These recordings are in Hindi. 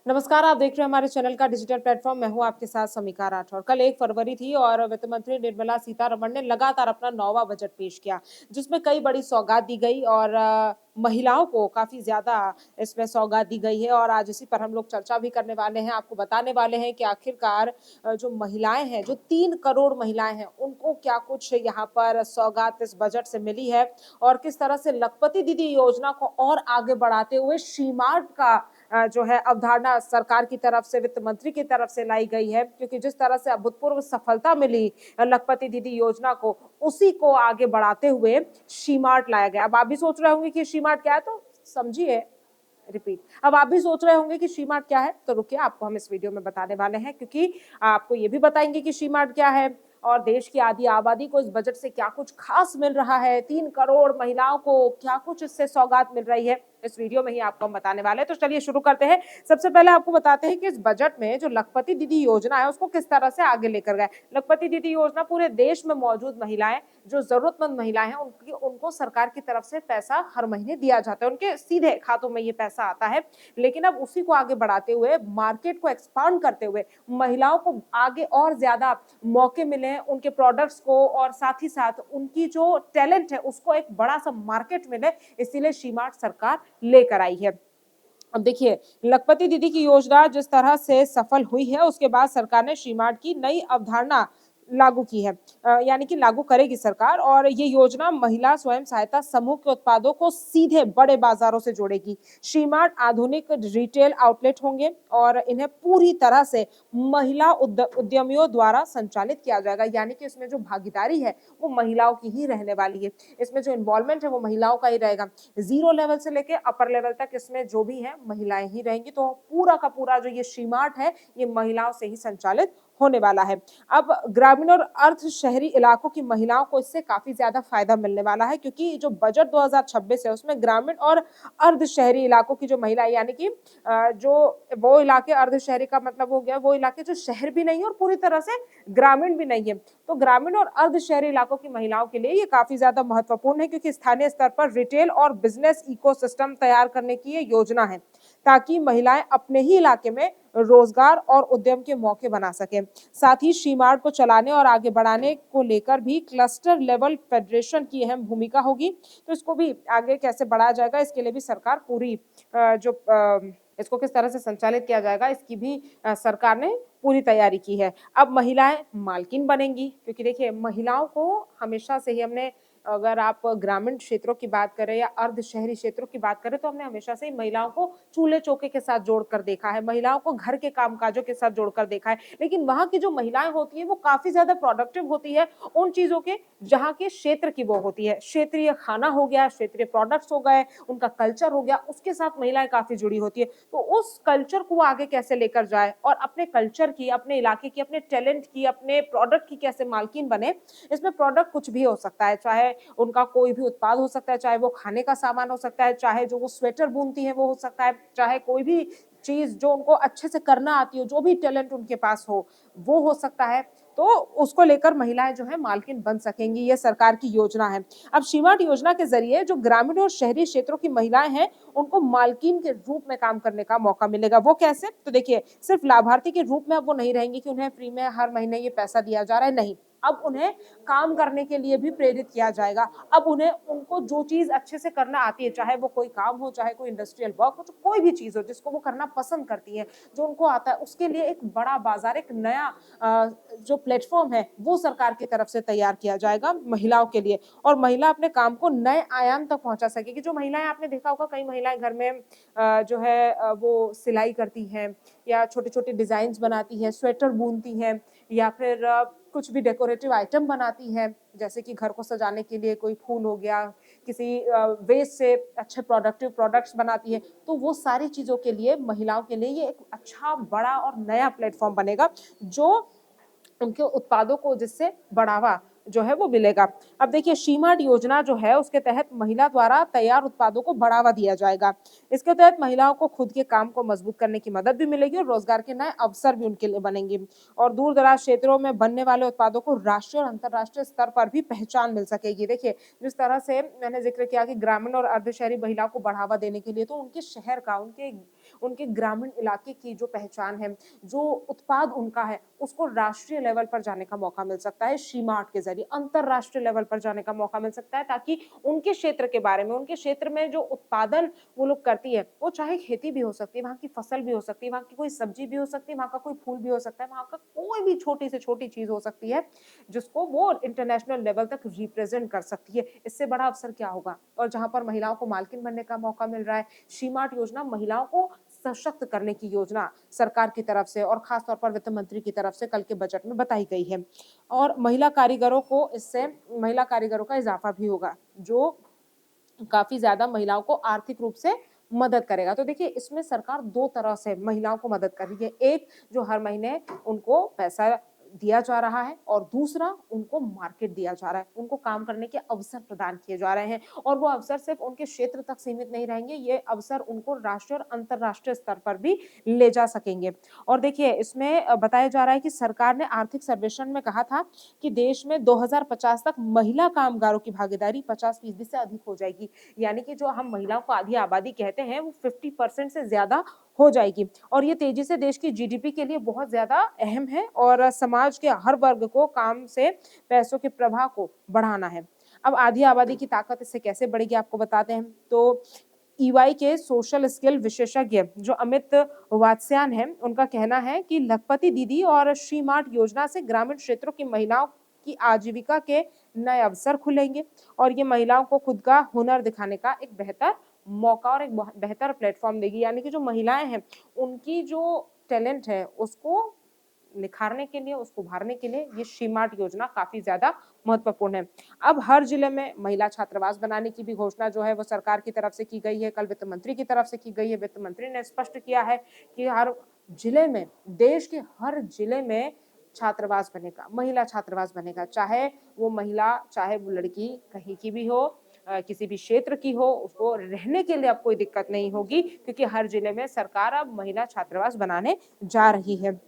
नमस्कार, आप देख रहे हैं हमारे चैनल का डिजिटल प्लेटफॉर्म। मैं हूं आपके साथ समीक्षा राठौर। कल 1 फरवरी थी और वित्त मंत्री निर्मला सीतारमण ने लगातार अपना 9वां बजट पेश किया, जिसमें कई बड़ी सौगात दी गई और महिलाओं को काफ़ी ज़्यादा इसमें सौगात दी गई है और आज इसी पर हम लोग चर्चा भी करने वाले हैं। आपको बताने वाले हैं कि आखिरकार जो महिलाएँ हैं, जो 3 करोड़ महिलाएँ हैं, उनको क्या कुछ यहाँ पर सौगात इस बजट से मिली है और किस तरह से लखपति दीदी योजना को और आगे बढ़ाते हुए शी-मार्ट का जो है अवधारणा सरकार की तरफ से, वित्त मंत्री की तरफ से लाई गई है, क्योंकि जिस तरह से अभूतपूर्व सफलता मिली लखपति दीदी योजना को, उसी को आगे बढ़ाते हुए शी-मार्ट लाया गया। अब आप भी सोच रहे होंगे कि शी-मार्ट क्या है, तो समझिए रिपीट। अब आप भी सोच रहे होंगे कि शी-मार्ट क्या है, तो रुकिए आपको हम इस वीडियो में बताने वाले हैं, क्योंकि आपको ये भी बताएँगे कि शी-मार्ट क्या है और देश की आधी आबादी को इस बजट से क्या कुछ खास मिल रहा है, 3 करोड़ महिलाओं को क्या कुछ इससे सौगात मिल रही है, इस वीडियो में ही आपको हम बताने वाले हैं। तो चलिए शुरू करते हैं। सबसे पहले आपको बताते हैं कि इस बजट में जो लखपति दीदी योजना है, उसको किस तरह से आगे लेकर गए। लखपति दीदी योजना पूरे देश में मौजूद महिलाएं, जो जरूरतमंद महिलाएं हैं, उनको सरकार की तरफ से पैसा हर महीने दिया जाता है, उनके सीधे खातों में ये पैसा आता है। लेकिन अब उसी को आगे बढ़ाते हुए, मार्केट को एक्सपांड करते हुए, महिलाओं को आगे और ज्यादा मौके मिले उनके प्रोडक्ट्स को और साथ ही साथ उनकी जो टैलेंट है उसको एक बड़ा सा मार्केट मिले, इसीलिए शी-मार्ट सरकार लेकर आई है। अब देखिए, लखपति दीदी की योजना जिस तरह से सफल हुई है, उसके बाद सरकार ने शी-मार्ट की नई अवधारणा लागू की है। यानी कि लागू करेगी सरकार और ये योजना महिला स्वयं सहायता समूह के उत्पादों को सीधे बड़े बाजारों से जोड़ेगी। शी-मार्ट आधुनिक रिटेल आउटलेट होंगे और इन्हें पूरी तरह से महिला उद्यमियों द्वारा संचालित किया जाएगा, यानी कि इसमें जो भागीदारी है, वो महिलाओं की ही रहने वाली है। इसमें जो इन्वॉल्वमेंट है, वो महिलाओं का ही रहेगा। ज़ीरो लेवल से लेके अपर लेवल तक इसमें जो भी है, महिलाएँ ही रहेंगी। तो पूरा का पूरा जो ये शी-मार्ट है, ये महिलाओं से ही संचालित होने वाला है। अब ग्रामीण और अर्ध शहरी इलाकों की महिलाओं को इससे काफ़ी ज़्यादा फ़ायदा मिलने वाला है, क्योंकि जो बजट 2026 है, उसमें ग्रामीण और अर्ध शहरी इलाकों की जो महिलाएँ, यानी कि जो वो इलाके, अर्ध शहरी का मतलब हो गया वो इलाके जो शहर भी नहीं है और पूरी तरह से ग्रामीण भी नहीं है। तो ग्रामीण और अर्ध शहरी इलाकों की महिलाओं के लिए ये काफ़ी ज़्यादा महत्वपूर्ण है, क्योंकि स्थानीय स्तर पर रिटेल और बिज़नेस इकोसिस्टम तैयार करने की ये योजना है, ताकि महिलाएँ अपने ही इलाके में रोजगार और उद्यम के मौके बना सकें। साथ ही शी-मार्ट को चलाने और आगे बढ़ाने को लेकर भी क्लस्टर लेवल फेडरेशन की अहम भूमिका होगी। तो इसको भी आगे कैसे बढ़ाया जाएगा, इसके लिए भी सरकार पूरी इसको किस तरह से संचालित किया जाएगा, इसकी भी सरकार ने पूरी तैयारी की है। अब महिलाएँ मालकिन बनेंगी, क्योंकि देखिए महिलाओं को हमेशा से ही हमने, अगर आप ग्रामीण क्षेत्रों की बात करें या अर्ध शहरी क्षेत्रों की बात करें, तो हमने हमेशा से ही महिलाओं को चूल्हे-चौके के साथ जोड़कर देखा है, महिलाओं को घर के कामकाजों के साथ जोड़कर देखा है। लेकिन वहाँ की जो महिलाएँ होती हैं, वो काफ़ी ज़्यादा प्रोडक्टिव होती है उन चीज़ों के जहाँ के क्षेत्र की वो होती है। क्षेत्रीय खाना हो गया, क्षेत्रीय प्रोडक्ट्स हो गए, उनका कल्चर हो गया, उसके साथ महिलाएँ काफ़ी जुड़ी होती है। तो उस कल्चर को वो आगे कैसे लेकर जाए और अपने कल्चर की, अपने इलाके की, अपने टैलेंट की, अपने प्रोडक्ट की कैसे मालकिन बने, इसमें प्रोडक्ट कुछ भी हो सकता है, चाहे उनका कोई भी उत्पाद हो सकता है, चाहे वो खाने का सामान हो सकता है, चाहे जो वो स्वेटर बुनती हैं वो हो सकता है, चाहे कोई भी चीज़ जो उनको अच्छे से करना आती हो, जो भी टैलेंट उनके पास हो, वो हो सकता है। तो उसको लेकर महिलाएँ जो हैं मालकिन बन सकेंगी, ये सरकार की योजना है। अब शी-मार्ट योजना के ज़रिए जो ग्रामीण और शहरी क्षेत्रों की महिलाएँ हैं, उनको मालकिन के रूप में काम करने का मौका मिलेगा। वो कैसे? तो देखिए, सिर्फ़ लाभार्थी के रूप में अब वो नहीं रहेंगी कि उन्हें फ्री में हर महीने ये पैसा दिया जा रहा है, नहीं। अब उन्हें काम करने के लिए भी प्रेरित किया जाएगा। अब उन्हें उनको जो चीज़ अच्छे से करना आती है, चाहे वो कोई काम हो, चाहे कोई इंडस्ट्रियल वर्क हो, तो कोई भी चीज़ हो जिसको वो करना पसंद करती हैं, जो उनको आता है, उसके लिए एक बड़ा बाज़ार, एक नया जो प्लेटफ़ॉर्म है, वो सरकार की तरफ से तैयार किया जाएगा महिलाओं के लिए और महिला अपने काम को नए आयाम तक पहुँचा सकेगी। जो महिलाएँ, आपने देखा होगा कई महिलाएँ घर में जो है वो सिलाई करती हैं या छोटे-छोटे डिज़ाइन्स बनाती हैं, स्वेटर बुनती हैं या फिर कुछ भी डेकोरेटिव आइटम बनाती हैं, जैसे कि घर को सजाने के लिए कोई फूल हो गया, किसी वेस्ट से अच्छे प्रोडक्टिव प्रोडक्ट्स बनाती है। तो वो सारी चीज़ों के लिए, महिलाओं के लिए ये एक अच्छा, बड़ा और नया प्लेटफ़ॉर्म बनेगा, जो उनके उत्पादों को जिससे बढ़ावा जो है वो मिलेगा। अब देखिए, शी-मार्ट योजना जो है उसके तहत महिला द्वारा तैयार उत्पादों को बढ़ावा दिया जाएगा। इसके तहत महिलाओं को खुद के काम को मजबूत करने की मदद भी मिलेगी और रोजगार के नए अवसर भी उनके लिए बनेंगे और दूर-दराज क्षेत्रों में बनने वाले उत्पादों को राष्ट्रीय और अंतर्राष्ट्रीय स्तर पर भी पहचान मिल सकेगी। देखिए, जिस तरह से मैंने ज़िक्र किया कि ग्रामीण और अर्ध शहरी महिलाओं को बढ़ावा देने के लिए तो उनके शहर का, उनके ग्रामीण इलाके की जो पहचान है, जो उत्पाद उनका है, उसको राष्ट्रीय लेवल पर जाने का मौका मिल सकता है शी-मार्ट के ज़रिए, अंतर्राष्ट्रीय लेवल पर जाने का मौका मिल सकता है ताकि उनके क्षेत्र के बारे में, उनके क्षेत्र में जो उत्पादन वो लोग करती है, वो चाहे खेती भी हो सकती है, वहाँ की फसल भी हो सकती है, वहाँ की कोई सब्जी भी हो सकती है, वहाँ का कोई फूल भी हो सकता है, वहाँ का कोई भी छोटी से छोटी चीज़ हो सकती है, जिसको वो इंटरनेशनल लेवल तक रिप्रेज़ेंट कर सकती है। इससे बड़ा अवसर क्या होगा? और जहाँ पर महिलाओं को मालकिन बनने का मौका मिल रहा है, शी-मार्ट योजना महिलाओं को सशक्त करने की योजना सरकार की तरफ से और खास तौर पर वित्त मंत्री की तरफ से कल के बजट में बताई गई है। और महिला कारीगरों का इज़ाफ़ा भी होगा, जो काफ़ी ज़्यादा महिलाओं को आर्थिक रूप से मदद करेगा। तो देखिए इसमें सरकार 2 तरह से महिलाओं को मदद कर रही है। एक जो हर महीने उनको पैसा दिया जा रहा है और दूसरा उनको मार्केट दिया जा रहा है। उनको काम करने के अवसर प्रदान किए जा रहे हैं और वो अवसर सिर्फ़ उनके क्षेत्र तक सीमित नहीं रहेंगे, ये अवसर उनको राष्ट्रीय और अंतर्राष्ट्रीय स्तर पर भी ले जा सकेंगे। और देखिए इसमें बताया जा रहा है कि सरकार ने आर्थिक सर्वेक्षण में कहा था कि देश में 2050 तक महिला कामगारों की भागीदारी 50% से अधिक हो जाएगी। यानी कि जो हम महिलाओं को आधी आबादी कहते हैं, वो 50% से ज़्यादा हो जाएगी और ये तेज़ी से देश की जीडीपी के लिए बहुत ज़्यादा अहम है और समाज के हर वर्ग को काम से पैसों के प्रवाह को बढ़ाना है। अब आधी आबादी की ताकत इससे कैसे बढ़ेगी आपको बताते हैं। तो ईवाई के सोशल स्किल विशेषज्ञ जो अमित वात्स्यायन हैं, उनका कहना है कि लखपति दीदी और श्रीमार्ट योजना से ग्रामीण क्षेत्रों की महिलाओं की आजीविका के नए अवसर खुलेंगे और ये महिलाओं को खुद का हुनर दिखाने का एक बेहतर मौका और एक बेहतर प्लेटफ़ॉर्म देगी। यानी कि जो महिलाएँ हैं, उनकी जो टैलेंट है, उसको निखारने के लिए, उसको उभारने के लिए ये शी-मार्ट योजना काफ़ी ज़्यादा महत्वपूर्ण है। अब हर जिले में महिला छात्रावास बनाने की भी घोषणा जो है वो सरकार की तरफ से की गई है, कल वित्त मंत्री की तरफ से की गई है। वित्त मंत्री ने स्पष्ट किया है कि हर जिले में, देश के हर जिले में छात्रावास बनेगा, महिला छात्रावास बनेगा। चाहे वो लड़की कहीं की भी हो किसी भी क्षेत्र की हो, उसको रहने के लिए अब कोई दिक्कत नहीं होगी क्योंकि हर जिले में सरकार अब महिला छात्रावास बनाने जा रही है।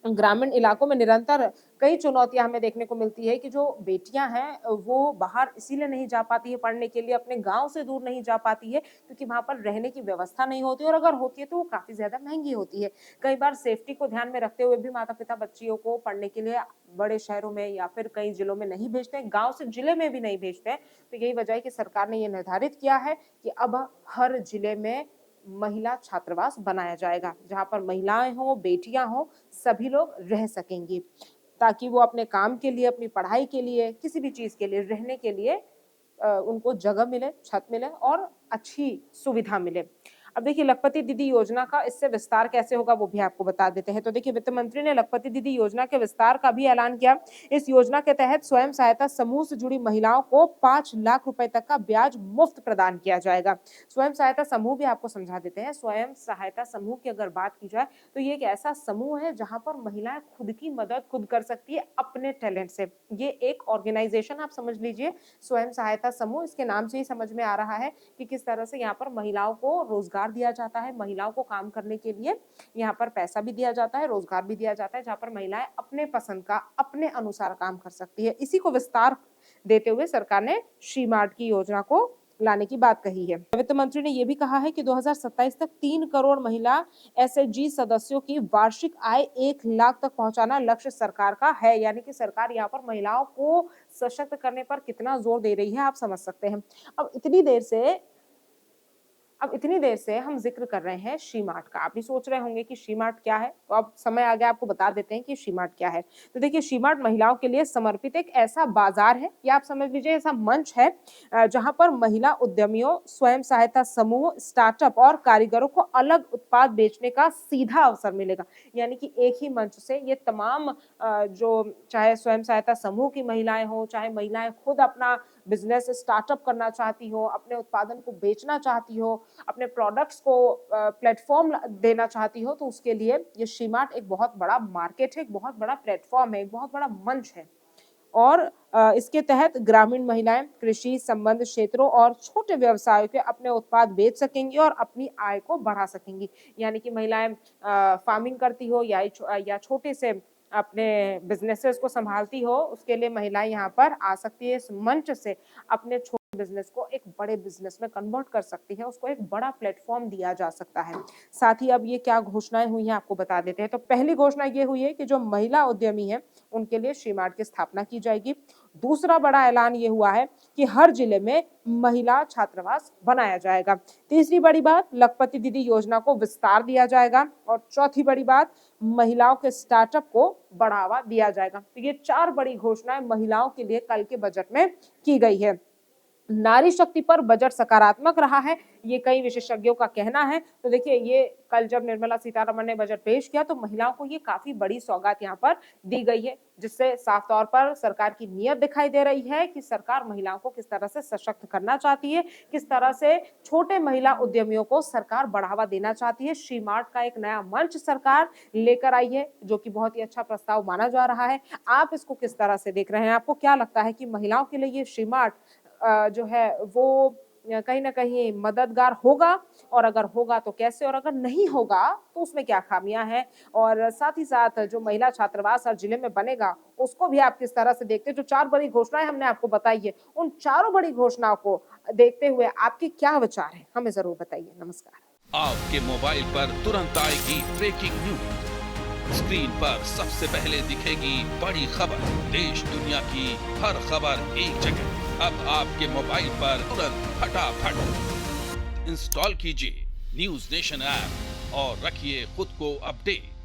ग्रामीण इलाकों में निरंतर कई चुनौतियाँ हमें देखने को मिलती है कि जो बेटियाँ हैं वो बाहर इसीलिए नहीं जा पाती है पढ़ने के लिए, अपने गाँव से दूर नहीं जा पाती है क्योंकि वहाँ पर रहने की व्यवस्था नहीं होती और अगर होती है तो वो काफ़ी ज़्यादा महँगी होती है। कई बार सेफ्टी को ध्यान में रखते हुए भी माता-पिता बच्चियों को पढ़ने के लिए बड़े शहरों में या फिर कई जिलों में नहीं भेजते हैं, गाँव से जिले में भी नहीं भेजते हैं। तो यही वजह है कि सरकार ने ये निर्धारित किया है कि अब हर जिले में महिला छात्रावास बनाया जाएगा, जहाँ पर महिलाएँ हों, बेटियाँ हों, सभी लोग रह सकेंगी, ताकि वो अपने काम के लिए, अपनी पढ़ाई के लिए, किसी भी चीज़ के लिए, रहने के लिए उनको जगह मिले, छत मिले और अच्छी सुविधा मिले। अब देखिए लखपति दीदी योजना का इससे विस्तार कैसे होगा वो भी आपको बता देते हैं। तो देखिए वित्त मंत्री ने लखपति दीदी योजना के विस्तार का भी ऐलान किया। इस योजना के तहत स्वयं सहायता समूह से जुड़ी महिलाओं को 5 लाख रुपए तक का ब्याज मुफ्त प्रदान किया जाएगा। स्वयं सहायता समूह भी आपको समझा देते हैं। स्वयं सहायता समूह की अगर बात की जाए तो ये एक ऐसा समूह है जहाँ पर महिलाएं खुद की मदद खुद कर सकती है अपने टैलेंट से। ये एक ऑर्गेनाइजेशन आप समझ लीजिए स्वयं सहायता समूह इसके नाम से ही समझ में आ रहा है कि किस तरह से यहाँ पर महिलाओं को रोजगार दिया जाता है, महिलाओं को काम करने के लिए यहाँ पर पैसा भी दिया जाता है, रोजगार भी दिया जाता है, जहाँ पर महिलाएं अपने पसंद का, अपने अनुसार काम कर सकती है। इसी को विस्तार देते हुए सरकार ने शी-मार्ट की योजना को लाने की बात कही है। वित्त मंत्री ने यह भी कहा है कि 2027 तक 3 करोड़ महिला एसएचजी सदस्यों की वार्षिक आय 1 लाख तक पहुंचाना लक्ष्य सरकार का है। यानी कि सरकार यहाँ पर महिलाओं को सशक्त करने पर कितना जोर दे रही है आप समझ सकते हैं। अब इतनी देर से हम ज़िक्र कर रहे हैं शी-मार्ट का। आप भी सोच रहे होंगे कि शी-मार्ट क्या है? तो अब समय आ गया आपको बता देते हैं कि शी-मार्ट क्या है। तो देखिए शी-मार्ट महिलाओं के लिए समर्पित एक ऐसा बाज़ार है या आप समझ लीजिए ऐसा मंच है जहाँ पर महिला उद्यमियों, स्वयं सहायता समूह, स्टार्टअप और कारीगरों को अलग उत्पाद बेचने का सीधा अवसर मिलेगा। यानी कि एक ही मंच से ये तमाम जो चाहे स्वयं सहायता समूह की महिलाएँ हों, चाहे महिलाएँ खुद अपना बिज़नेस स्टार्टअप करना चाहती हो, अपने उत्पादन को बेचना चाहती हो, अपने प्रोडक्ट्स को प्लेटफ़ॉर्म देना चाहती हो, तो उसके लिए ये शी-मार्ट एक बहुत बड़ा मार्केट है, एक बहुत बड़ा प्लेटफ़ॉर्म है, एक बहुत बड़ा मंच है। और इसके तहत ग्रामीण महिलाएँ कृषि संबंध क्षेत्रों और छोटे व्यवसायों के अपने उत्पाद बेच सकेंगी और अपनी आय को बढ़ा सकेंगी। यानी कि महिलाएँ फार्मिंग करती हो या छोटे से अपने बिज़नेसेस को सँभालती हो, उसके लिए महिलाएँ यहाँ पर आ सकती है इस मंच से अपने छो बिज़नेस को एक बड़े बिज़नेस में कन्वर्ट कर सकती है, उसको एक बड़ा प्लेटफ़ॉर्म दिया जा सकता है। साथ ही अब ये क्या घोषणाएँ हुई हैं आपको बता देते हैं। तो पहली घोषणा ये हुई है कि जो महिला उद्यमी हैं, उनके लिए श्री-मार्ट की स्थापना की जाएगी। दूसरा बड़ा ऐलान ये हुआ है कि हर जिले में महिला छात्रावास बनाया जाएगा। तीसरी बड़ी बात, लखपति दीदी योजना को विस्तार दिया जाएगा और चौथी बड़ी बात, महिलाओं के स्टार्टअप को बढ़ावा दिया जाएगा। तो ये 4 बड़ी घोषणाएँ महिलाओं के लिए कल के बजट में की गई है। नारी शक्ति पर बजट सकारात्मक रहा है, ये कई विशेषज्ञों का कहना है। तो देखिए, ये कल जब निर्मला सीतारमण ने बजट पेश किया, तो महिलाओं को ये काफ़ी बड़ी सौगात यहाँ पर दी गई है, जिससे साफ तौर पर सरकार की नीयत दिखाई दे रही है कि सरकार महिलाओं को किस तरह से सशक्त करना चाहती है, किस तरह से छोटे महिला उद्यमियों को सरकार बढ़ावा देना चाहती है। श्री मार्ट का एक नया मंच सरकार लेकर आई है, जो कि बहुत ही अच्छा प्रस्ताव माना जा रहा है। आप इसको किस तरह से देख रहे हैं? आपको क्या लगता है कि महिलाओं के लिए ये श्री मार्ट जो है वो कहीं न कहीं मददगार होगा और अगर होगा तो कैसे और अगर नहीं होगा तो उसमें क्या खामियाँ हैं? और साथ ही साथ जो महिला छात्रावास हर जिले में बनेगा, उसको भी आप किस तरह से देखते हैं? जो 4 बड़ी घोषणाएँ हमने आपको बताई है, उन चारों बड़ी घोषणाओं को देखते हुए आपके क्या विचार हैं? हमें ज़रूर बताइए। नमस्कार। आपके मोबाइल पर तुरंत आएगी ब्रेकिंग न्यूज। स्क्रीन पर सबसे पहले दिखेगी बड़ी खबर। देश दुनिया की हर खबर एक जगह। अब आपके मोबाइल पर तुरंत फटाफट इंस्टॉल कीजिए न्यूज नेशन ऐप और रखिए खुद को अपडेट।